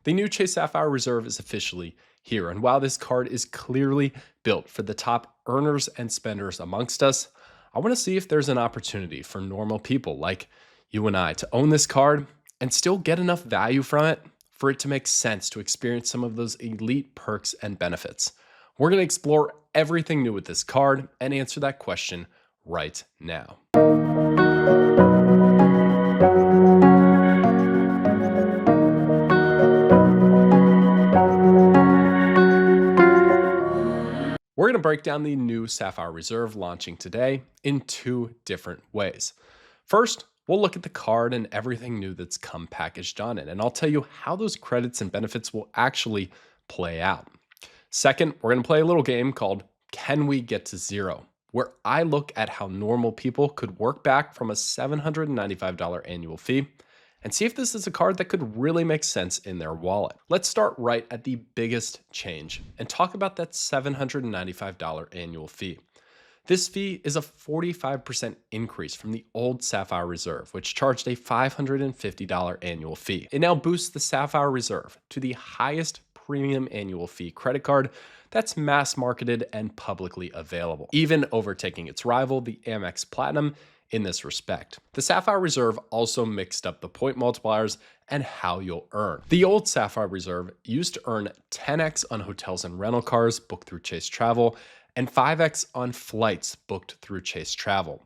The new Chase Sapphire Reserve is officially here, and while this card is clearly built for the top earners and spenders amongst us, I want to see if there's an opportunity for normal people like you and I to own this card and still get enough value from it for it to make sense to experience some of those elite perks and benefits. We're going to explore everything new with this card and answer that question right now. We're going to break down the new Sapphire Reserve launching today in two different ways. First, we'll look at the card and everything new that's come packaged on it, and I'll tell you how those credits and benefits will actually play out. Second, we're going to play a little game called Can We Get to Zero, where I look at how normal people could work back from a $795 annual fee and see if this is a card that could really make sense in their wallet. Let's start right at the biggest change and talk about that $795 annual fee. This fee is a 45% increase from the old Sapphire Reserve, which charged a $550 annual fee. It now boosts the Sapphire Reserve to the highest premium annual fee credit card that's mass marketed and publicly available, even overtaking its rival, the Amex Platinum, in this respect. The Sapphire Reserve also mixed up the point multipliers and how you'll earn. The old Sapphire Reserve used to earn 10x on hotels and rental cars booked through Chase Travel and 5x on flights booked through Chase Travel.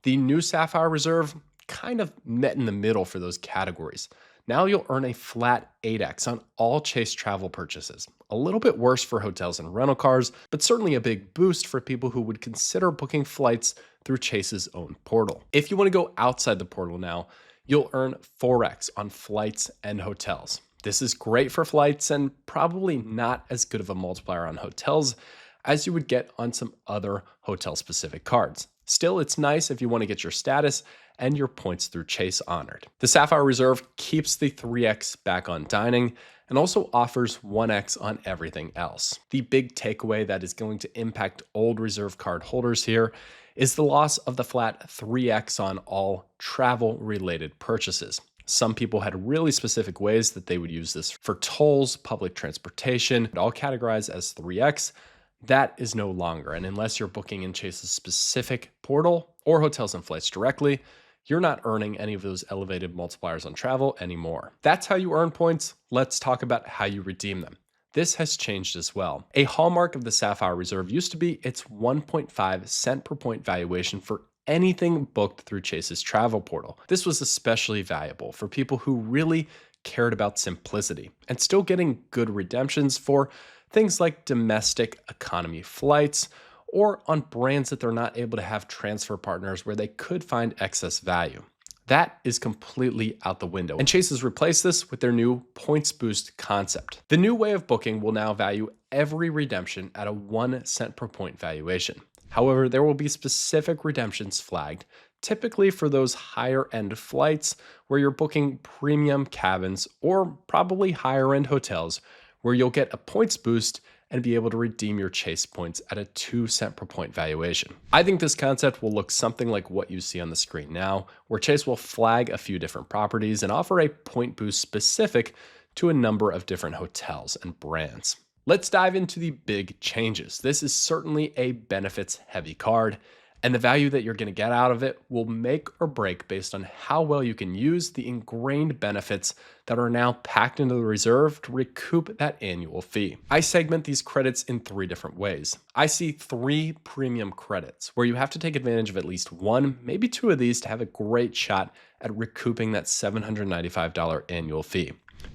The new Sapphire Reserve kind of met in the middle for those categories. Now you'll earn a flat 8x on all Chase Travel purchases. A little bit worse for hotels and rental cars, but certainly a big boost for people who would consider booking flights through Chase's own portal. If you want to go outside the portal now, you'll earn 4x on flights and hotels. This is great for flights and probably not as good of a multiplier on hotels as you would get on some other hotel-specific cards. Still, it's nice if you want to get your status and your points through Chase honored. The Sapphire Reserve keeps the 3x back on dining and also offers 1x on everything else. The big takeaway that is going to impact old Reserve card holders here is the loss of the flat 3x on all travel-related purchases. Some people had really specific ways that they would use this for tolls, public transportation, all categorized as 3x. That is no longer, and unless you're booking in Chase's specific portal or hotels and flights directly, you're not earning any of those elevated multipliers on travel anymore. That's how you earn points. Let's talk about how you redeem them. This has changed as well. A hallmark of the Sapphire Reserve used to be its 1.5 cent per point valuation for anything booked through Chase's travel portal. This was especially valuable for people who really cared about simplicity and still getting good redemptions for things like domestic economy flights or on brands that they're not able to have transfer partners where they could find excess value. That is completely out the window, and Chase has replaced this with their new points boost concept. The new way of booking will now value every redemption at a 1 cent per point valuation. However, there will be specific redemptions flagged, typically for those higher end flights where you're booking premium cabins or probably higher end hotels where you'll get a points boost and be able to redeem your Chase points at a 2 cent per point valuation. I think this concept will look something like what you see on the screen now, where Chase will flag a few different properties and offer a point boost specific to a number of different hotels and brands. Let's dive into the big changes. This is certainly a benefits heavy card, and the value that you're going to get out of it will make or break based on how well you can use the ingrained benefits that are now packed into the reserve to recoup that annual fee. I segment these credits in 3 different ways. I see 3 premium credits where you have to take advantage of at least 1, maybe 2 of these to have a great shot at recouping that $795 annual fee.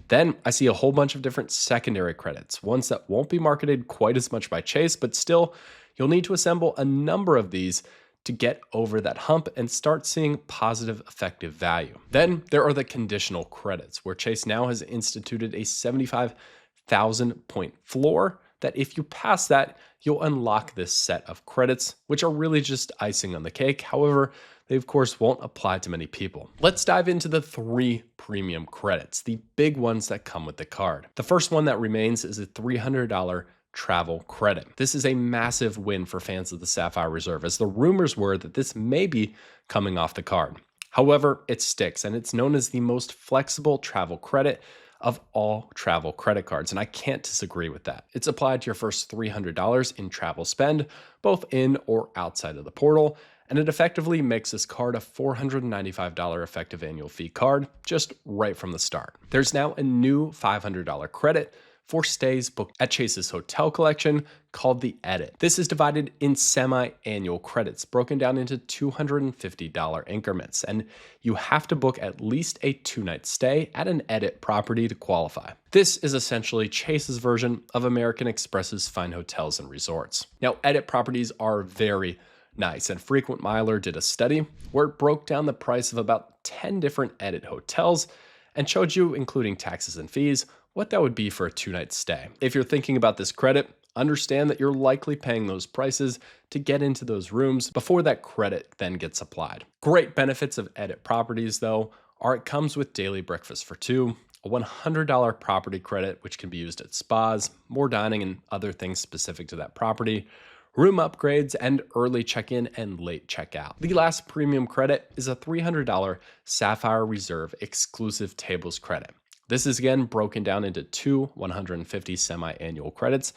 Then I see a whole bunch of different secondary credits, ones that won't be marketed quite as much by Chase, but still you'll need to assemble a number of these to get over that hump and start seeing positive effective value. Then there are the conditional credits, where Chase now has instituted a 75,000 point floor that if you pass that, you'll unlock this set of credits, which are really just icing on the cake. However, they of course won't apply to many people. Let's dive into the 3 premium credits, the big ones that come with the card. The first one that remains is a $300 travel credit. This is a massive win for fans of the Sapphire Reserve, as the rumors were that this may be coming off the card. However, it sticks, and it's known as the most flexible travel credit of all travel credit cards, and I can't disagree with that. It's applied to your first $300 in travel spend, both in or outside of the portal, and it effectively makes this card a $495 effective annual fee card just right from the start. There's now a new $500 credit for stays booked at Chase's hotel collection called the Edit. This is divided in semi-annual credits, broken down into $250 increments, and you have to book at least a 2-night stay at an Edit property to qualify. This is essentially Chase's version of American Express's fine hotels and resorts. Now, Edit properties are very nice, and Frequent Miler did a study where it broke down the price of about 10 different Edit hotels and showed you, including taxes and fees, what that would be for a 2-night stay. If you're thinking about this credit, understand that you're likely paying those prices to get into those rooms before that credit then gets applied. Great benefits of Edit properties, though, are it comes with daily breakfast for two, a $100 property credit, which can be used at spas, more dining, and other things specific to that property, room upgrades, and early check-in and late checkout. The last premium credit is a $300 Sapphire Reserve exclusive tables credit. This is again broken down into two 150 semi-annual credits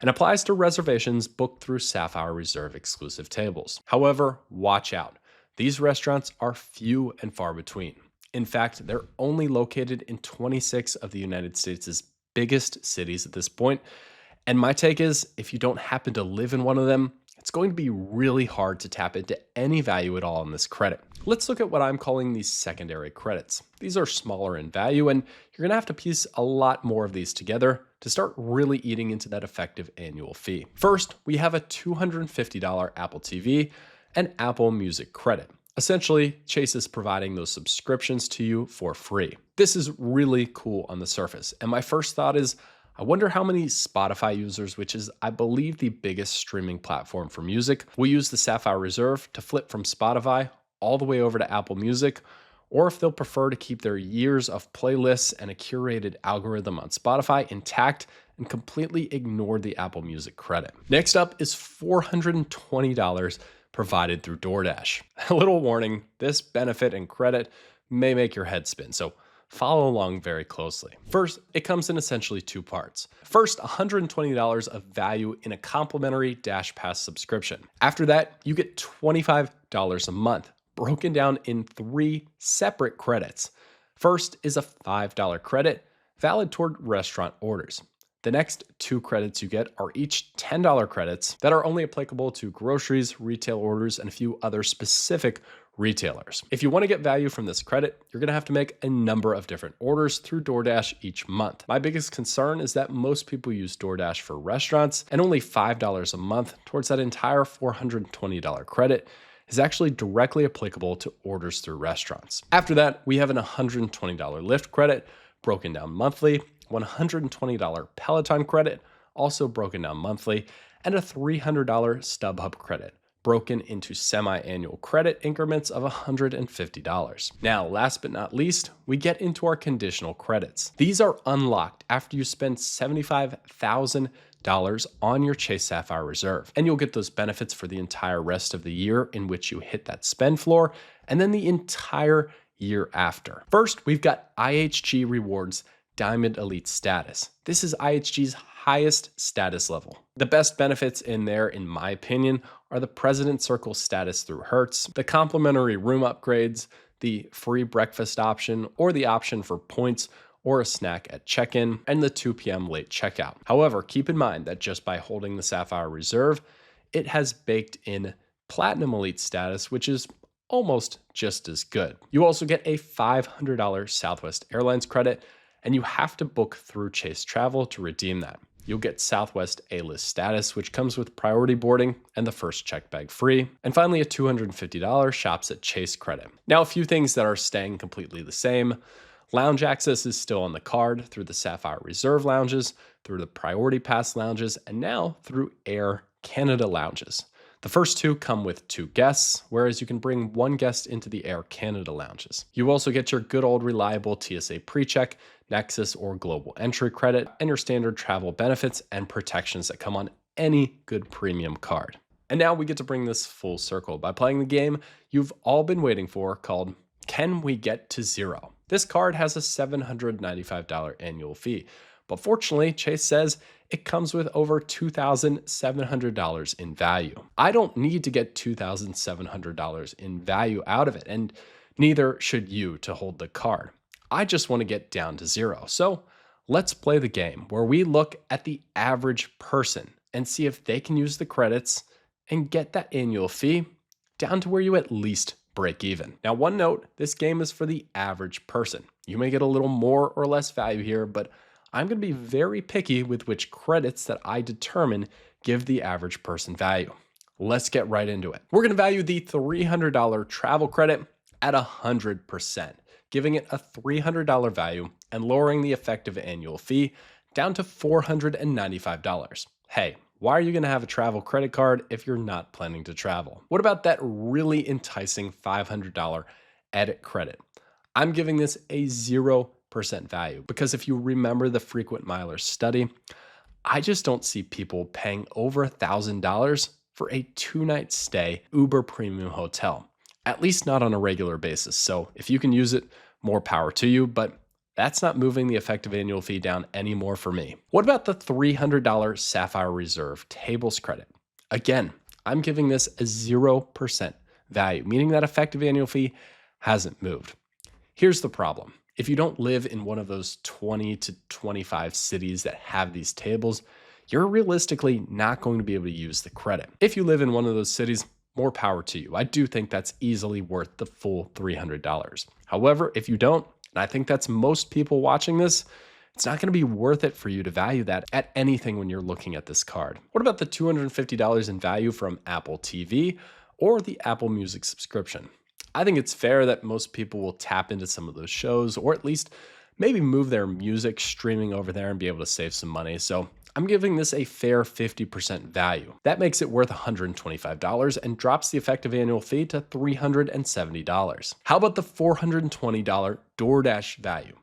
and applies to reservations booked through Sapphire Reserve exclusive tables. However, watch out. These restaurants are few and far between. In fact, they're only located in 26 of the United States' biggest cities at this point. And my take is, if you don't happen to live in one of them, it's going to be really hard to tap into any value at all in this credit. Let's look at what I'm calling these secondary credits. These are smaller in value, and you're going to have to piece a lot more of these together to start really eating into that effective annual fee. First, we have a $250 Apple TV and Apple Music credit. Essentially, Chase is providing those subscriptions to you for free. This is really cool on the surface, and my first thought is, I wonder how many Spotify users, which is, I believe, the biggest streaming platform for music, will use the Sapphire Reserve to flip from Spotify all the way over to Apple Music, or if they'll prefer to keep their years of playlists and a curated algorithm on Spotify intact and completely ignore the Apple Music credit. Next up is $420 provided through DoorDash. A little warning, this benefit and credit may make your head spin, so follow along very closely. First, it comes in essentially two parts. First, $120 of value in a complimentary Dash Pass subscription. After that, you get $25 a month, broken down in 3 separate credits. First is a $5 credit, valid toward restaurant orders. The next 2 credits you get are each $10 credits that are only applicable to groceries, retail orders, and a few other specific retailers. If you want to get value from this credit, you're going to have to make a number of different orders through DoorDash each month. My biggest concern is that most people use DoorDash for restaurants, and only $5 a month towards that entire $420 credit is actually directly applicable to orders through restaurants. After that, we have an $120 Lyft credit broken down monthly, $120 Peloton credit also broken down monthly, and a $300 StubHub credit broken into semi-annual credit increments of $150. Now, last but not least, we get into our conditional credits. These are unlocked after you spend $75,000 on your Chase Sapphire Reserve, and you'll get those benefits for the entire rest of the year in which you hit that spend floor, and then the entire year after. First, we've got IHG Rewards Diamond Elite status. This is IHG's highest status level. The best benefits in there, in my opinion, are the President Circle status through Hertz, the complimentary room upgrades, the free breakfast option, or the option for points or a snack at check-in, and the 2 p.m. late checkout. However, keep in mind that just by holding the Sapphire Reserve, it has baked in Platinum Elite status, which is almost just as good. You also get a $500 Southwest Airlines credit, and you have to book through Chase Travel to redeem that. You'll get Southwest A-List status, which comes with priority boarding and the first check bag free. And finally, a $250 Shops at Chase credit. Now, a few things that are staying completely the same. Lounge access is still on the card through the Sapphire Reserve lounges, through the Priority Pass lounges, and now through Air Canada lounges. The first 2 come with 2 guests, whereas you can bring 1 guest into the Air Canada lounges. You also get your good old reliable TSA PreCheck, Nexus, or Global Entry credit, and your standard travel benefits and protections that come on any good premium card. And now we get to bring this full circle by playing the game you've all been waiting for called Can We Get to Zero? This card has a $795 annual fee, but fortunately, Chase says it comes with over $2,700 in value. I don't need to get $2,700 in value out of it, and neither should you to hold the card. I just want to get down to zero. So let's play the game where we look at the average person and see if they can use the credits and get that annual fee down to where you at least break even. Now, one note, this game is for the average person. You may get a little more or less value here, but I'm going to be very picky with which credits that I determine give the average person value. Let's get right into it. We're going to value the $300 travel credit at 100%, giving it a $300 value and lowering the effective annual fee down to $495. Hey, why are you going to have a travel credit card if you're not planning to travel? What about that really enticing $500 edit credit? I'm giving this a 0% value because if you remember the frequent miler study, I just don't see people paying over $1,000 for a 2-night stay Uber premium hotel, at least not on a regular basis. So if you can use it, more power to you, but that's not moving the effective annual fee down anymore for me. What about the $300 Sapphire Reserve tables credit? Again, I'm giving this a 0% value, meaning that effective annual fee hasn't moved. Here's the problem. If you don't live in one of those 20 to 25 cities that have these tables, you're realistically not going to be able to use the credit. If you live in one of those cities, more power to you. I do think that's easily worth the full $300. However, if you don't, and I think that's most people watching this, it's not going to be worth it for you to value that at anything when you're looking at this card. What about the $250 in value from Apple TV or the Apple Music subscription? I think it's fair that most people will tap into some of those shows or at least maybe move their music streaming over there and be able to save some money. So I'm giving this a fair 50% value. That makes it worth $125 and drops the effective annual fee to $370. How about the $420 DoorDash value?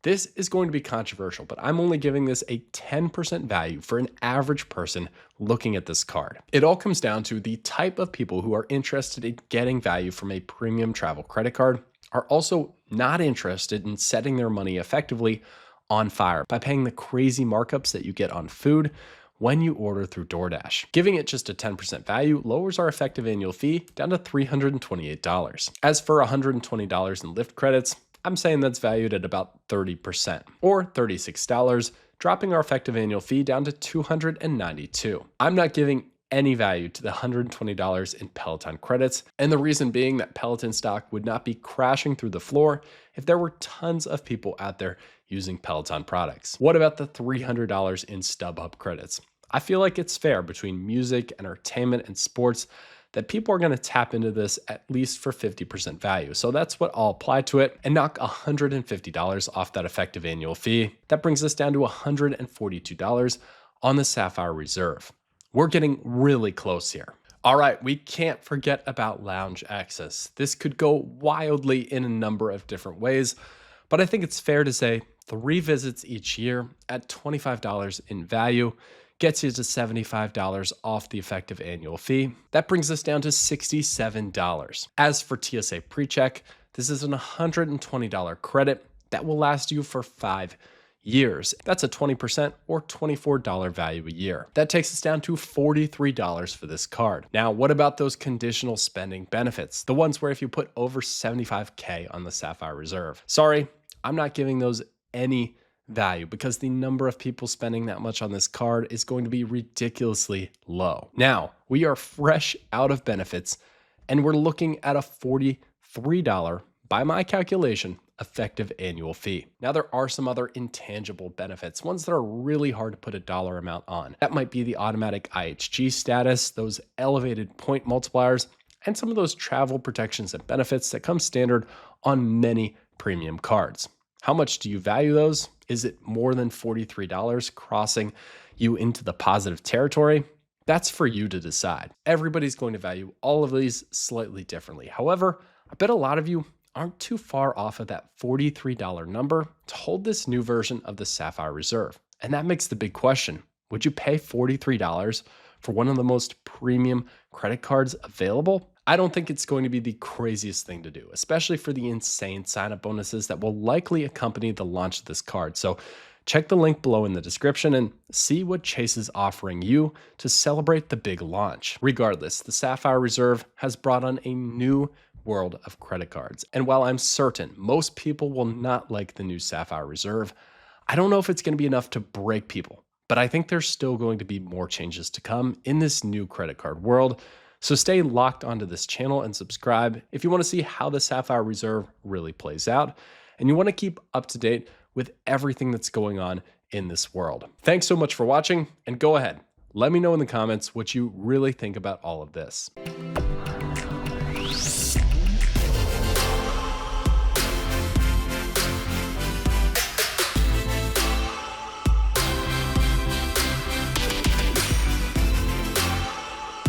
This is going to be controversial, but I'm only giving this a 10% value for an average person looking at this card. It all comes down to the type of people who are interested in getting value from a premium travel credit card are also not interested in setting their money effectively on fire by paying the crazy markups that you get on food when you order through DoorDash. Giving it just a 10% value lowers our effective annual fee down to $328. As for $120 in Lyft credits, I'm saying that's valued at about 30% or $36, dropping our effective annual fee down to $292. I'm not giving any value to the $120 in Peloton credits, and the reason being that Peloton stock would not be crashing through the floor if there were tons of people out there using Peloton products. What about the $300 in StubHub credits? I feel like it's fair between music, entertainment, and sports that people are going to tap into this at least for 50% value. So that's what I'll apply to it and knock $150 off that effective annual fee. That brings us down to $142 on the Sapphire Reserve. We're getting really close here. All right, we can't forget about lounge access. This could go wildly in a number of different ways, but I think it's fair to say 3 visits each year at $25 in value gets you to $75 off the effective annual fee. That brings us down to $67. As for TSA PreCheck, this is an $120 credit that will last you for 5 years. That's a 20% or $24 value a year. That takes us down to $43 for this card. Now, what about those conditional spending benefits? The ones where if you put over $75K on the Sapphire Reserve. Sorry, I'm not giving those any value because the number of people spending that much on this card is going to be ridiculously low. Now, we are fresh out of benefits and we're looking at a $43, by my calculation, effective annual fee. Now, there are some other intangible benefits, ones that are really hard to put a dollar amount on. That might be the automatic IHG status, those elevated point multipliers, and some of those travel protections and benefits that come standard on many premium cards. How much do you value those? Is it more than $43 crossing you into the positive territory? That's for you to decide. Everybody's going to value all of these slightly differently. However, I bet a lot of you aren't too far off of that $43 number to hold this new version of the Sapphire Reserve. And that makes the big question. Would you pay $43 for one of the most premium credit cards available? I don't think it's going to be the craziest thing to do, especially for the insane sign up bonuses that will likely accompany the launch of this card. So check the link below in the description and see what Chase is offering you to celebrate the big launch. Regardless, the Sapphire Reserve has brought on a new world of credit cards. And while I'm certain most people will not like the new Sapphire Reserve, I don't know if it's going to be enough to break people. But I think there's still going to be more changes to come in this new credit card world. So stay locked onto this channel and subscribe if you want to see how the Sapphire Reserve really plays out and you want to keep up to date with everything that's going on in this world. Thanks so much for watching, and go ahead, let me know in the comments what you really think about all of this.